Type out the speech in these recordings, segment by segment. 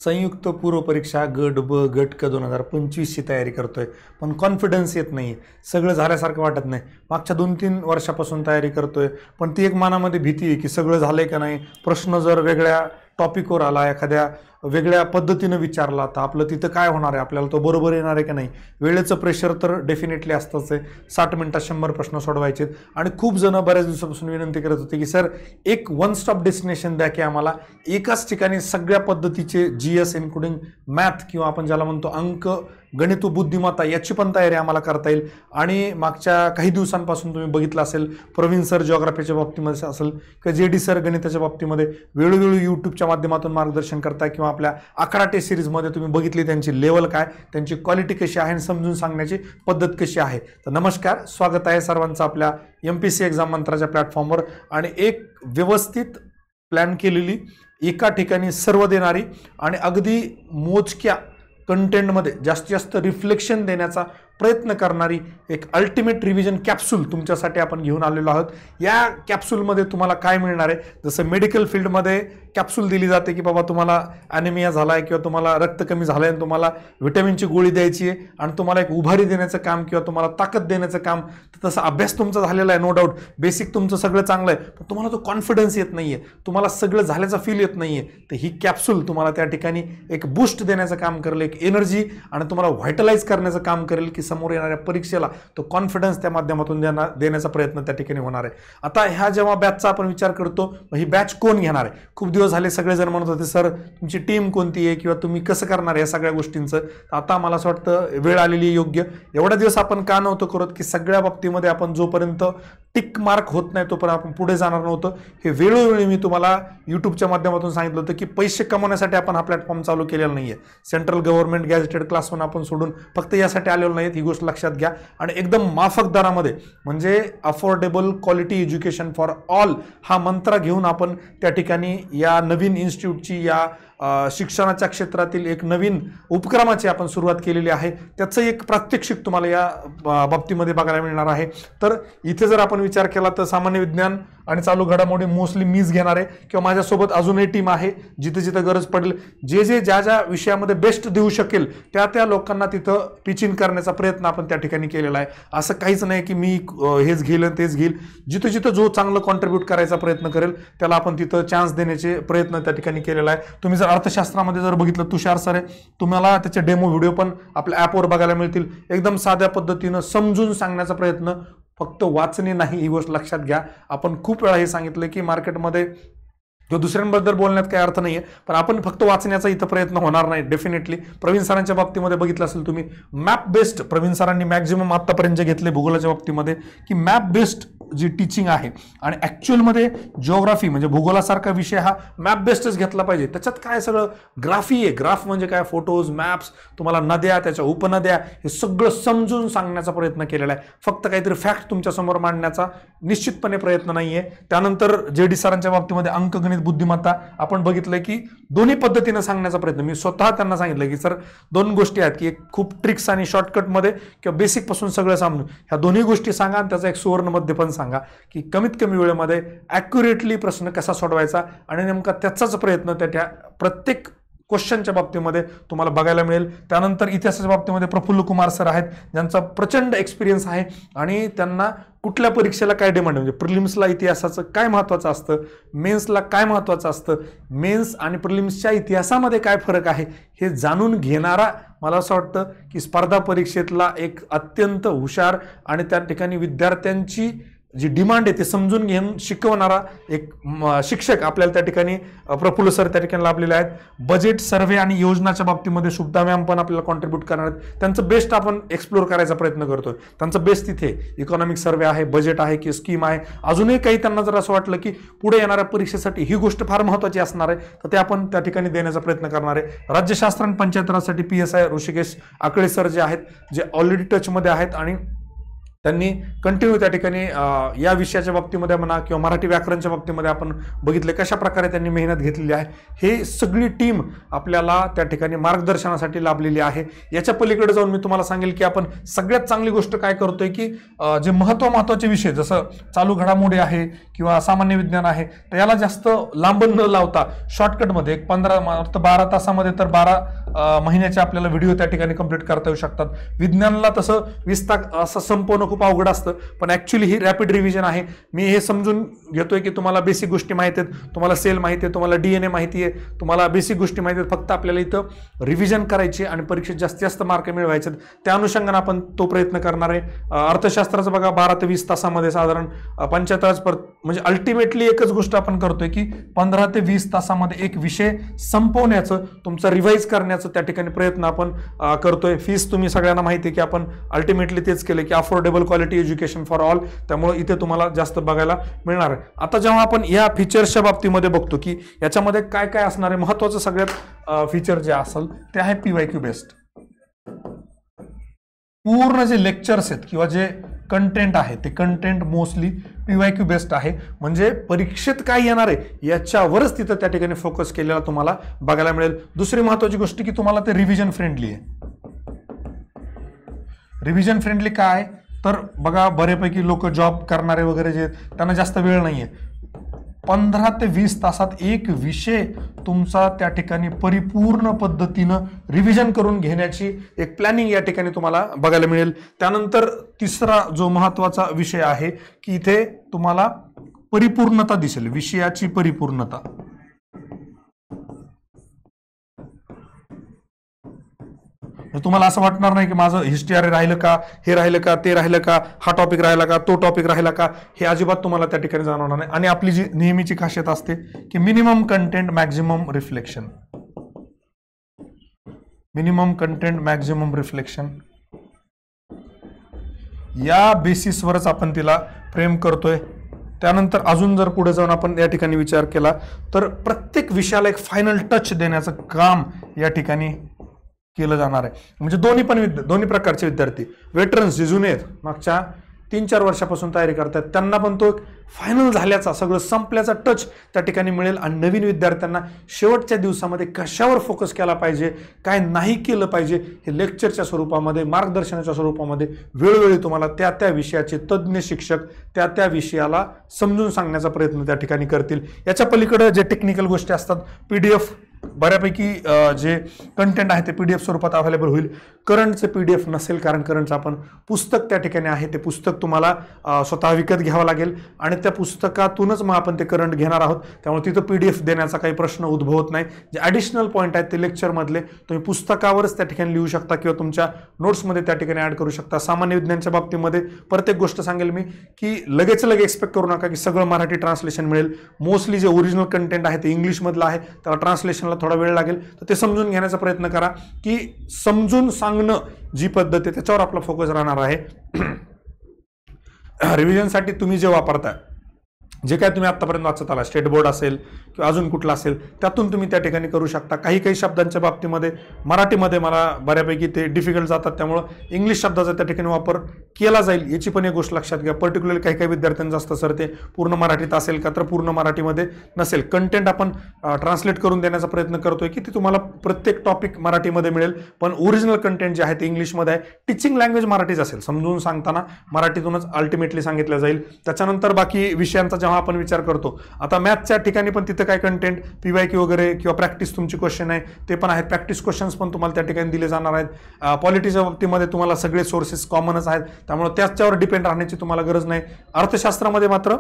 संयुक्त पूर्व परीक्षा गट ब गट क 2025 ची तयारी करतोय, पण कॉन्फिडन्स येत नाही. सगळं झाल्यासारखं वाटत नाही. मागच्या 2-3 वर्षापासून तयारी करतोय, पण ती एक मनामध्ये भीती आहे की सगळं झालंय का नाही. प्रश्न जर वेगळ्या टॉपिकवर आला, एखाद्या वेगळ्या पद्धतीनं विचारला, तर आपलं तिथं काय होणार आहे, आपल्याला तो बरोबर येणार आहे का नाही. वेळेचं प्रेशर तर डेफिनेटली असतंच आहे. 60 मिनिटात 100 प्रश्न सोडवायचे आणि खूप जण बऱ्याच दिवसापासून विनंती करत होते की सर एक वन स्टॉप डेस्टिनेशन द्या की आम्हाला एकाच ठिकाणी सगळ्या पद्धतीचे GS इन्क्लुडिंग मॅथ किंवा आपण ज्याला म्हणतो अंक, गणित व बुद्धिमत्ता याची पण तयारी आम्हाला करता येईल. आणि मागच्या काही दिवसांपासून तुम्ही बघितलं असेल, प्रवीण सर जिओग्राफीच्या बाबतीमध्ये असेल किंवा JD सर गणिताच्या बाबतीमध्ये वेळोवेळी यूट्यूबच्या माध्यमातून मार्गदर्शन करताय, किंवा आपल्या आकडाटे सिरीजमध्ये तुम्ही बघितली त्यांची लेवल काय, त्यांची क्वालिटी कशी आहे आणि समजून सांगण्याची पद्धत कशी आहे. तर नमस्कार, स्वागत आहे सर्वांचं आपल्या MPSC एक्झाम मंत्राच्या प्लॅटफॉर्मवर. आणि एक व्यवस्थित प्लॅन केलेली, एका ठिकाणी सर्व देणारी आणि अगदी मोजक्या कंटेंटमध्ये जास्तीत जास्त रिफ्लेक्शन देण्याचा प्रयत्न करणारी एक अल्टिमेट रिव्हिजन कॅप्सूल तुमच्यासाठी आपण घेऊन आलेलो आहोत. या कॅप्सूलमध्ये तुम्हाला काय मिळणार आहे, जसं मेडिकल फील्डमध्ये कॅप्सूल दिली जाते की बाबा तुम्हाला ॲनिमिया झाला आहे किंवा तुम्हाला रक्त कमी झालं आहे आणि तुम्हाला व्हिटॅमिनची गोळी द्यायची आहे आणि तुम्हाला एक उभारी देण्याचं काम किंवा तुम्हाला ताकद देण्याचं काम. तर तसा अभ्यास तुमचा झालेला आहे, नो डाऊट, बेसिक तुमचं सगळं चांगलं आहे, पण तुम्हाला तो कॉन्फिडन्स येत नाही आहे, तुम्हाला सगळं झाल्याचा फील येत नाही आहे. तर ही कॅप्सूल तुम्हाला त्या ठिकाणी एक बूस्ट देण्याचं काम करेल, एक एनर्जी आणि तुम्हाला व्हायटलाइज करण्याचं काम करेल की समोर येणाऱ्या परीक्षेला तो कॉन्फिडन्स त्या माध्यमातून देण्याचा प्रयत्न त्या ठिकाणी होणार आहे. आता ह्या जेव्हा बॅचचा आपण विचार करतो, ही बॅच कोण घेणार आहे. खूप दिवस झाले सगळेजण म्हणत होते सर तुमची टीम कोणती आहे किंवा तुम्ही कसं करणार आहे या सगळ्या गोष्टींचं. आता मला असं वाटतं वेळ आलेली योग्य. एवढ्या दिवस आपण का नव्हतं करत की सगळ्या बाबतीमध्ये आपण जोपर्यंत टिक मार्क होत नाही तोपर्यंत आपण पुढे जाणार नव्हतं. हे वेळोवेळी मी तुम्हाला यूट्यूबच्या माध्यमातून सांगितलं होतं की पैसे कमवण्यासाठी आपण हा प्लॅटफॉर्म चालू केलेला नाही आहे. सेंट्रल गव्हर्नमेंट गॅझेटेड क्लास 1 आपण सोडून फक्त यासाठी आलेलो नाहीत, ही गोष्ट लक्षात घ्या. आणि एकदम माफक दरामध्ये म्हणजे affordable quality education for all हा मंत्र घेऊन आपण त्या ठिकाणी या नवीन इन्स्टिट्यूटची, या शिक्षणाच्या क्षेत्रातील एक नवीन उपक्रमाची आपण सुरुवात केलेली आहे. त्याचं एक प्रात्यक्षिक तुम्हाला या बाबतीमध्ये बघायला मिळणार आहे. तर इथे जर आपण विचार केला तर सामान्य विज्ञान आणि चालू घडामोडी मोस्टली मीच घेणार आहे किंवा माझ्यासोबत अजूनही टीम आहे. जिथे जिथे गरज पडेल, ज्या ज्या विषयामध्ये बेस्ट देऊ शकेल त्या लोकांना तिथं पिच इन करण्याचा प्रयत्न आपण त्या ठिकाणी केलेला आहे. असं काहीच नाही की मी हेच घेईल आणि तेच घेईल. जिथं जिथं जो चांगलं कॉन्ट्रीब्यूट करायचा प्रयत्न करेल त्याला आपण तिथं चान्स देण्याचे प्रयत्न त्या ठिकाणी केलेला आहे. तुम्ही जर अर्थशास्त्रामध्ये जर बघितलं, तुषार सर आहे, तुम्हाला त्याचे डेमो व्हिडिओ पण आपल्या ॲपवर बघायला मिळतील. एकदम साध्या पद्धतीनं समजून सांगण्याचा प्रयत्न, फक्त वाचणे नाही, ही गोष्ट लक्षात घ्या. आपण खूप वेळा हे सांगितलं की मार्केटमध्ये किंवा दुसऱ्यांबद्दल बोलण्यात काही अर्थ नाही आहे, पण आपण फक्त वाचण्याचा इथं प्रयत्न होणार नाही डेफिनेटली. प्रवीण सरांच्या बाबतीमध्ये बघितलं असेल तुम्ही, मॅप बेस्ड प्रवीण सरांनी मॅक्झिमम आत्तापर्यंत घेतले भूगोलाच्या बाबतीमध्ये की मॅप बेस्ड जी टीचिंग आहे. आणि ॲक्च्युअलमध्ये जिओग्राफी म्हणजे भूगोलासारखा विषय हा मॅप बेस्डच घेतला पाहिजे. त्याच्यात काय सगळं ग्राफी आहे. ग्राफ म्हणजे काय, फोटोज, मॅप्स, तुम्हाला नद्या, त्याच्या उपनद्या, हे सगळं समजून सांगण्याचा प्रयत्न केलेला आहे. फक्त काहीतरी फॅक्ट तुमच्यासमोर मांडण्याचा निश्चितपणे प्रयत्न नाही आहे. त्यानंतर JD सरांच्या बाबतीमध्ये अंकगणित बुद्धिमत्ता आपण बघितलंय की दोन्ही पद्धतीने सांगण्याचा प्रयत्न. मी स्वतः त्यांना सांगितलं की सर 2 गोष्टी आहेत की एक खूप ट्रिक्स आणि शॉर्टकटमध्ये किंवा बेसिक पासून सगळं सांगून ह्या दोन्ही गोष्टी सांगा आणि त्याचा एक सुवर्ण मध्य पण सांगा की कमीत कमी वेळेमध्ये ॲक्युरेटली प्रश्न कसा सोडवायचा. आणि नेमका त्याचाच प्रयत्न त्या प्रत्येक क्वेश्चनच्या बाबतीमध्ये तुम्हाला बघायला मिळेल. त्यानंतर इतिहासाच्या बाबतीमध्ये प्रफुल्ल कुमार सर आहेत, ज्यांचा प्रचंड एक्सपिरियन्स आहे आणि त्यांना कुठल्या परीक्षेला काय डिमांड, म्हणजे प्रिलिम्सला इतिहासाचं काय महत्त्वाचं असतं, मेन्सला काय महत्त्वाचं असतं, मेन्स आणि प्रिलिम्सच्या इतिहासामध्ये काय फरक आहे हे जाणून घेणारा, मला असं वाटतं की स्पर्धा परीक्षेतला एक अत्यंत हुशार आणि त्या ठिकाणी विद्यार्थ्यांची जी डिमांड आहे ते समजून घेऊन शिकवणारा एक शिक्षक आपल्याला त्या ठिकाणी प्रफुल्ल सर त्या ठिकाणी लाभलेले आहेत. बजेट, सर्व्हे आणि योजनाच्या बाबतीमध्ये शुभदा मॅम पण आपल्याला कॉन्ट्रीब्यूट करणार आहेत. त्यांचं बेस्ट आपण एक्सप्लोर करायचा प्रयत्न करतोय. त्यांचं बेस्ट तिथे इकॉनॉमिक सर्व्हे आहे, बजेट आहे की स्कीम आहे. अजूनही काही त्यांना जर असं वाटलं की पुढे येणाऱ्या परीक्षेसाठी ही गोष्ट फार महत्त्वाची असणार आहे तर ते आपण त्या ठिकाणी देण्याचा प्रयत्न करणार आहे. राज्यशास्त्र आणि पंचायत राजसाठी PSI ऋषिकेश आकळे सर जे आहेत, जे ऑलरेडी टचमध्ये आहेत आणि त्यांनी कंटिन्यू त्या ठिकाणी या विषयाच्या बाबतीमध्ये म्हणा किंवा मराठी व्याकरणच्या बाबतीमध्ये आपण बघितले कशा प्रकारे त्यांनी मेहनत घेतलेली आहे. हे सगळी टीम आपल्याला त्या ठिकाणी मार्गदर्शनासाठी लाभलेली आहे. याच्या पलीकडे जाऊन मी तुम्हाला सांगेल की आपण सगळ्यात चांगली गोष्ट काय करतोय की जे महत्त्वाचे विषय जसं चालू घडामोडी आहे किंवा सामान्य विज्ञान आहे तर याला जास्त लांबण न लावता शॉर्टकटमध्ये एक 12 तासामध्ये तर 12 महिन्याचे आपल्याला व्हिडिओ त्या ठिकाणी कंप्लीट करता येऊ शकतात. विज्ञानाला तसं 20 तास असं संपवणं खूप अवघड असतं, पण ऍक्च्युली ही रॅपिड रिव्हिजन आहे. मी हे समजून घेतोय की तुम्हाला बेसिक गोष्टी माहिती आहेत, तुम्हाला सेल माहिती आहे, तुम्हाला DNA माहिती आहे, तुम्हाला बेसिक गोष्टी माहिती आहेत. फक्त आपल्याला इथं रिव्हिजन करायची आणि परीक्षेत जास्तीत जास्त मार्क मिळवायचे. त्या अनुषंगाने आपण तो प्रयत्न करणार आहे. अर्थशास्त्राचं बघा 12 ते 20 तासामध्ये साधारण 75 म्हणजे अल्टिमेटली एकच गोष्ट आपण करतोय की 15 ते 20 तासामध्ये एक विषय संपवण्याचं, तुमचा रिवाइज करण्याचं त्या ठिकाणी प्रयत्न आपण करतोय. फीस तुम्ही सगळ्यांना माहिती आहे की आपण अल्टिमेटली तेच केले की affordable quality education for all. त्यामुळे इथे तुम्हाला जास्त बघायला मिळणार आहे. आता जेव्हा आपण या फीचर्सच्या बाबतीमध्ये बघतो की याच्यामध्ये काय काय असणार आहे, महत्वाचं सगळ्यात फीचर जे असेल ते आहे PYQ बेस्ड. पूर्ण जे लेक्चर्स आहेत किंवा जे कंटेंट आहे ते कंटेंट मोस्टली PYQ बेस्ड आहे. म्हणजे परीक्षेत काय येणार आहे याच्यावरच तिथं त्या ठिकाणी फोकस केलेला तुम्हाला बघायला मिळेल. दुसरी महत्वाची गोष्ट की तुम्हाला ते रिव्हिजन फ्रेंडली आहे. रिव्हिजन फ्रेंडली काय तर बघा बऱ्यापैकी लोक जॉब करणारे वगैरे जे त्यांना जास्त वेळ नाहीये. 15 ते 20 तासात एक विषय तुमचा त्या ठिकाणी परिपूर्ण पद्धतीनं रिव्हिजन करून घेण्याची एक प्लॅनिंग या ठिकाणी तुम्हाला बघायला मिळेल. त्यानंतर तिसरा जो महत्वाचा विषय आहे की इथे तुम्हाला परिपूर्णता दिसेल, विषयाची परिपूर्णता. तुम्हाला असं वाटणार नाही की माझं हिस्ट्री राहिलं का, हे राहिलं का, ते राहिलं का, हा टॉपिक राहिला का, तो टॉपिक राहिला का, हे अजिबात तुम्हाला त्या ठिकाणी जाणवणार नाही. आणि आपली जी नेहमीची खासियत असते की minimum content maximum reflection. Minimum content maximum reflection या बेसिसवरच आपण तिला फ्रेम करतोय. त्यानंतर अजून जर पुढे जाऊन आपण या ठिकाणी विचार केला तर प्रत्येक विषयाला एक फायनल टच देण्याचं काम या ठिकाणी केलं जाणार आहे. म्हणजे दोन्ही प्रकारचे विद्यार्थी, वेटरन्स जे जुने आहेत मागच्या 3-4 वर्षापासून तयारी करतात त्यांना पण तो फायनल झाल्याचा, सगळं संपल्याचा टच त्या ठिकाणी मिळेल. आणि नवीन विद्यार्थ्यांना शेवटच्या दिवसामध्ये कशावर फोकस केला पाहिजे, काय नाही केलं पाहिजे, हे लेक्चरच्या स्वरूपामध्ये, मार्गदर्शनाच्या स्वरूपामध्ये वेळोवेळी तुम्हाला त्या विषयाचे तज्ज्ञ शिक्षक त्या विषयाला समजून सांगण्याचा प्रयत्न त्या ठिकाणी करतील. याच्या पलीकडे जे टेक्निकल गोष्टी असतात, PDF बऱ्यापैकी जे कंटेंट आहे ते PDF स्वरूपात अवेलेबल होईल. करंटचे PDF नसेल, कारण करंटचं आपण पुस्तक त्या ठिकाणी आहे, ते पुस्तक तुम्हाला स्वतः विकत घ्यावं लागेल आणि त्या पुस्तकातूनच मग आपण ते करंट घेणार आहोत. त्यामुळे तिथं PDF देण्याचा काही प्रश्न उद्भवत नाही. जे ॲडिशनल पॉईंट आहेत ते लेक्चरमधले तुम्ही पुस्तकावरच त्या ठिकाणी लिहू शकता किंवा तुमच्या नोट्समध्ये त्या ठिकाणी ॲड करू शकता. सामान्य विज्ञानच्या बाबतीमध्ये प्रत्येक गोष्ट सांगेल मी की लगेच एक्सपेक्ट करू नका की सगळं मराठी ट्रान्सलेशन मिळेल. मोस्टली जे ओरिजिनल कंटेंट आहे ते इंग्लिशमधलं आहे, त्याला ट्रान्सलेशनला थोडा वेळ लागेल. तर ते समजून घेण्याचा प्रयत्न करा की समजून सांगणं जी पद्धत आहे त्याच्यावर आपला फोकस राहणार आहे. रिव्हिजनसाठी तुम्ही जे वापरताय, जे काय तुम्ही आतापर्यंत वाचत आला, स्टेट बोर्ड असेल किंवा अजून कुठला असेल, त्यातून तुम्ही त्या ठिकाणी करू शकता. काही शब्दांच्या बाबतीमध्ये मराठीमध्ये मला बऱ्यापैकी ते डिफिकल्ट जातात, त्यामुळं इंग्लिश शब्दाचा त्या ठिकाणी वापर केला जाईल याची पण एक गोष्ट लक्षात घ्या. पर्टिक्युलरली काही विद्यार्थ्यांचं असतं सर ते पूर्ण मराठीत असेल का, तर पूर्ण मराठीमध्ये नसेल. कंटेंट आपण ट्रान्सलेट करून देण्याचा प्रयत्न करतोय की ते तुम्हाला प्रत्येक टॉपिक मराठीमध्ये मिळेल, पण ओरिजिनल कंटेंट जे आहे ते इंग्लिशमध्ये आहे. टीचिंग लँग्वेज मराठीच असेल, समजून सांगताना मराठीतूनच अल्टिमेटली सांगितलं जाईल. त्याच्यानंतर बाकी विषयांचा जेव्हा आपण विचार करतो, आता मॅथच्या ठिकाणी पण तिथं काय कंटेंट PYQ वगैरे किंवा प्रॅक्टिस तुमची क्वेश्चन आहे ते पण आहेत. प्रॅक्टिस क्वेश्चन्स पण तुम्हाला त्या ठिकाणी दिले जाणार आहेत. पॉलिटीच्या बाबतीमध्ये तुम्हाला सगळे सोर्सेस कॉमनच आहेत, त्यामुळे त्याच्यावर डिपेंड राहण्याची तुम्हाला गरज नाही. अर्थशास्त्रामध्ये मात्र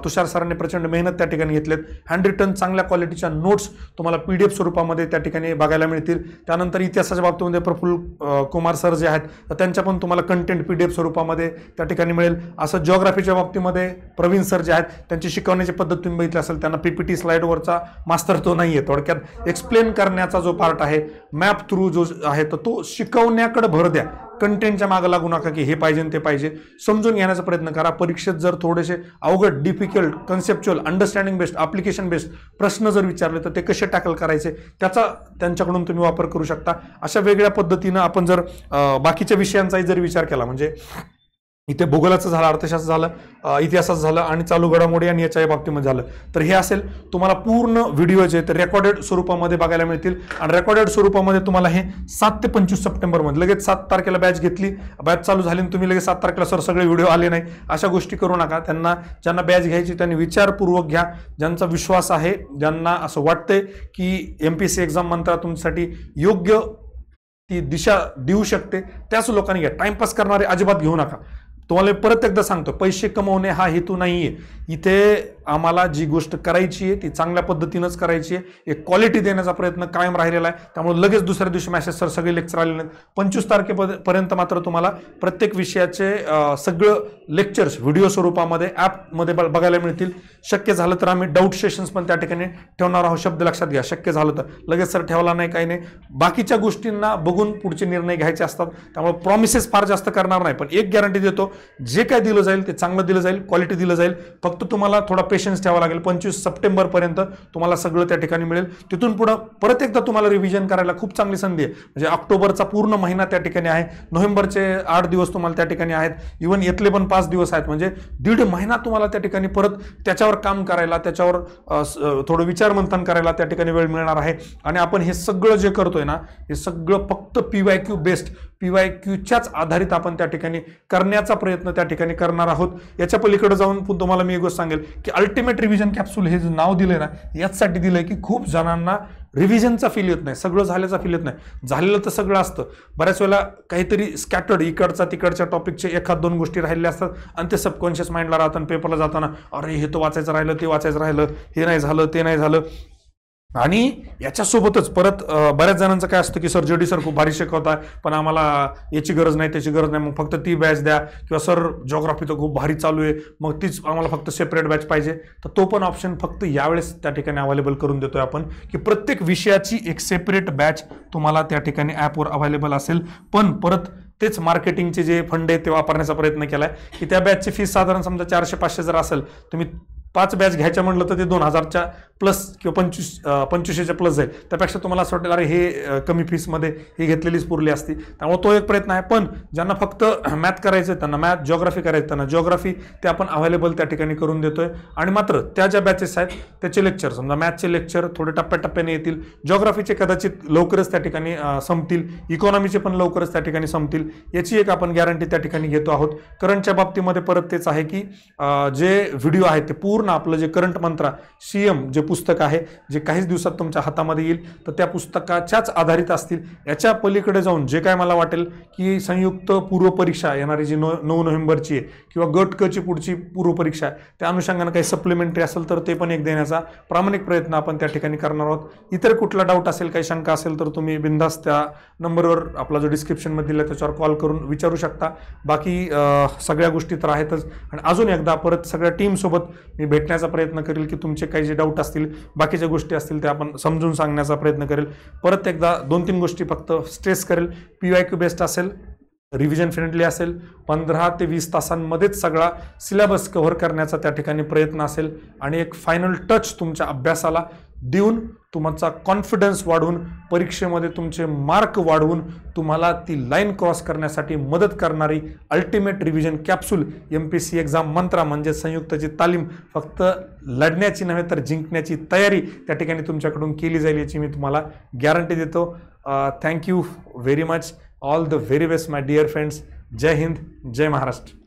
तुषार सरांनी प्रचंड मेहनत त्या ठिकाणी घेतलेत. हँड रिटन चांगल्या क्वालिटीच्या नोट्स तुम्हाला PDF स्वरूपामध्ये त्या ठिकाणी बघायला मिळतील. त्यानंतर इतिहासाच्या बाबतीमध्ये प्रफुल्ल कुमार सर जे आहेत तर त्यांच्या पण तुम्हाला कंटेंट PDF स्वरूपामध्ये त्या ठिकाणी मिळेल. असं जिओग्राफीच्या बाबतीमध्ये प्रवीण सर जे आहेत त्यांची शिकवण्याची पद्धत तुम्ही बघितली असेल, त्यांना PPT स्लाइडवरचा मास्टर तो नाहीये. थोडक्यात एक्सप्लेन करण्याचा जो पार्ट आहे, मॅप थ्रू जो आहे तर तो शिकवण्याकडे भर द्या. कंटेंटच्या मागे लागू नका की हे पाहिजे ते पाहिजे. समजून घेण्याचा प्रयत्न करा. परीक्षेत जर थोडेसे अवघड, difficult, conceptual, understanding based, application based प्रश्न जर विचारले तर ते कसे टॅकल करायचे त्याचा त्यांच्याकडून तुम्ही वापर करू शकता. अशा वेगळ्या पद्धतीनं आपण जर बाकीच्या विषयांचाही जर विचार केला, म्हणजे इथे भूगोलाचं झालं, अर्थशास्त्र झालं, इतिहासाचं झालं आणि चालू घडामोडी आणि याच्या बाबतीमध्ये झालं. तर हे असेल तुम्हाला पूर्ण व्हिडिओ जे ते रेकॉर्डेड स्वरूपामध्ये बघायला मिळतील. आणि रेकॉर्डेड स्वरूपामध्ये तुम्हाला हे 7 ते 25 सप्टेंबरमध्ये लगेच 7 तारखेला बॅच घेतली, बॅच चालू झाली आणि तुम्ही लगेच 7 तारखेला सर सगळे व्हिडिओ आले नाही, अशा गोष्टी करू नका. ज्यांना बॅच घ्यायची त्यांनी विचारपूर्वक घ्या. ज्यांचा विश्वास आहे, ज्यांना असं वाटतंय की MPSC एक्झाम मंत्र तुमच्यासाठी योग्य ती दिशा देऊ शकते, त्याच लोकांनी घ्या. टाइमपास करणारे अजिबात घेऊ नका. तुम्हाला परत एकदा सांगतो, पैसे कमवणे हा हेतू नाहीये. इथे आम्हाला जी गोष्ट करायची आहे ती चांगल्या पद्धतीनंच करायची आहे. एक क्वालिटी देण्याचा प्रयत्न कायम राहिलेला आहे. त्यामुळे लगेच दुसऱ्या दिवशी मेसेज सर सगळे लेक्चर आलेले नाहीत. 25 तारखेपर्यंत मात्र तुम्हाला प्रत्येक विषयाचे सगळं लेक्चर्स व्हिडिओ स्वरूपामध्ये ॲपमध्ये बघायला मिळतील. शक्य झालं तर आम्ही डाऊट सेशन्स पण त्या ठिकाणी ठेवणार आहोत. शब्द लक्षात घ्या, शक्य झालं तर. लगेच सर ठेवला नाही, काही नाही. बाकीच्या गोष्टींना बघून पुढचे निर्णय घ्यायचे असतात. त्यामुळे प्रॉमिसेस फार जास्त करणार नाही, पण एक गॅरंटी देतो, जे काय दिलं जाईल ते चांगलं दिलं जाईल, क्वालिटी दिलं जाईल. फक्त तुम्हाला थोडा पेशन्स ठेवावा लागेल. 25 सप्टेंबरपर्यंत तुम्हाला सगळं त्या ठिकाणी मिळेल. तिथून पुढे परत एकदा तुम्हाला रिव्हिजन करायला खूप चांगली संधी आहे. म्हणजे ऑक्टोबरचा पूर्ण महिना त्या ठिकाणी आहे, नोव्हेंबरचे 8 दिवस तुम्हाला त्या ठिकाणी आहेत, इव्हन येतले पण 5 दिवस आहेत. म्हणजे 1.5 महिना तुम्हाला त्या ठिकाणी परत त्याच्यावर काम करायला, त्याच्यावर थोडं विचारमंथन करायला त्या ठिकाणी वेळ मिळणार आहे. आणि आपण हे सगळं जे करतोय ना, हे सगळं फक्त PYQ बेस्ड, PYQच्याच आधारित आपण त्या ठिकाणी करण्याचा प्रयत्न त्या ठिकाणी करणार आहोत. याच्या पलीकडे जाऊन तुम्हाला मी एक गोष्ट सांगेल की अल्टिमेट रिव्हिजन कॅप्सूल हे जे नाव दिलंय ना, याचसाठी दिलंय की खूप जणांना रिव्हिजनचा फील येत नाही, सगळं झाल्याचा फील येत नाही. झालेलं तर सगळं असतं, बऱ्याच वेळेला काहीतरी स्कॅटर्ड इकडचा तिकडच्या टॉपिकचे 1-2 गोष्टी राहिलेल्या असतात आणि ते सबकॉन्शियस माइंडला राहतात. पेपरला जाताना अरे हे तर वाचायचं राहिलं, ते वाचायचं राहिलं, हे नाही झालं, ते नाही झालं. आणि याच्यासोबतच परत बऱ्याच जणांचं काय असतं की सर JD सर खूप भारी शिकवताय, पण आम्हाला याची गरज नाही, त्याची गरज नाही, मग फक्त ती बॅच द्या. किंवा सर जिओग्राफी तर खूप भारी चालू आहे, मग तीच आम्हाला फक्त सेपरेट बॅच पाहिजे. तर तो पण ऑप्शन फक्त यावेळेस त्या ठिकाणी अवेलेबल करून देतोय आपण, की प्रत्येक विषयाची एक सेपरेट बॅच तुम्हाला त्या ठिकाणी ॲपवर अवेलेबल असेल. पण परत तेच मार्केटिंगचे जे फंड आहेत ते वापरण्याचा प्रयत्न केलाय की त्या बॅचची फीस साधारण समजा 400-500 जर असेल, तुम्ही 5 बॅच घ्यायच्या म्हटलं तर ते 2000च्या प्लस किंवा 2500च्या प्लस जाईल. त्यापेक्षा तुम्हाला असं वाटेल अरे हे कमी फीसमध्ये ही घेतलेलीच पुरली असती. त्यामुळे तो एक प्रयत्न आहे. पण ज्यांना फक्त मॅथ करायचं, त्यांना मॅथ, जिओग्राफी करायचं, त्यांना जिओग्राफी ते आपण अवेलेबल त्या ठिकाणी करून देतोय. आणि मात्र त्या ज्या बॅचेस आहेत त्याचे लेक्चर, समजा मॅथचे लेक्चर थोडे टप्प्याटप्प्याने येतील, जिओग्राफीचे कदाचित लवकरच त्या ठिकाणी संपतील, इकॉनॉमीचे पण लवकरच त्या ठिकाणी संपतील, याची एक आपण गॅरंटी त्या ठिकाणी घेतो आहोत. करंटच्या बाबतीमध्ये परत तेच आहे की जे व्हिडिओ आहेत ते पूर्ण आपलं जे करंट मंत्रा CM जे पुस्तक आहे, जे काहीच दिवसात तुमच्या हातामध्ये येईल, तर त्या पुस्तकाच्याच आधारित असतील. याच्या पलीकडे जाऊन जे काय मला वाटेल की संयुक्त पूर्व परीक्षा येणारी जी 9 नोव्हेंबरची आहे किंवा गट क ची पुढची पूर्व परीक्षा आहे, त्या अनुषंगाने काही सप्लिमेंटरी असेल तर ते पण एक देण्याचा प्रामाणिक प्रयत्न आपण त्या ठिकाणी करणार आहोत. इतर कुठला डाऊट असेल, काही शंका असेल तर तुम्ही बिंदास त्या नंबरवर आपला जो डिस्क्रिप्शनमध्ये दिला त्याच्यावर कॉल करून विचारू शकता. बाकी सगळ्या गोष्टी तर आहेतच. आणि अजून एकदा परत सगळ्या टीमसोबत मी भेटण्याचा प्रयत्न करेल की तुमचे काही जे डाऊट असतील, बाकीच्या गोष्टी असतील, त्या आपण समजून सांगण्याचा प्रयत्न करेल. परत एकदा 2-3 गोष्टी फक्त स्ट्रेस करेल. PYQ बेस्ड असेल, रिव्हिजन फ्रेंडली असेल, 15 ते 20 तासांमध्येच सगळा सिलेबस कव्हर करण्याचा त्या ठिकाणी प्रयत्न असेल. आणि एक फायनल टच तुमच्या अभ्यासाला देऊन, तुमचा कॉन्फिडन्स वाढवून, परीक्षेमध्ये तुमचे मार्क वाढवून तुम्हाला ती लाईन क्रॉस करण्यासाठी मदत करणारी ultimate revision capsule MPSC exam मंत्रा म्हणजे संयुक्तची तालीम फक्त लढण्याची नव्हे तर जिंकण्याची तयारी त्या ठिकाणी तुमच्याकडून केली जाईल, याची मी तुम्हाला गॅरंटी देतो. Thank you very much. All the very best my dear friends. जय हिंद, जय महाराष्ट्र.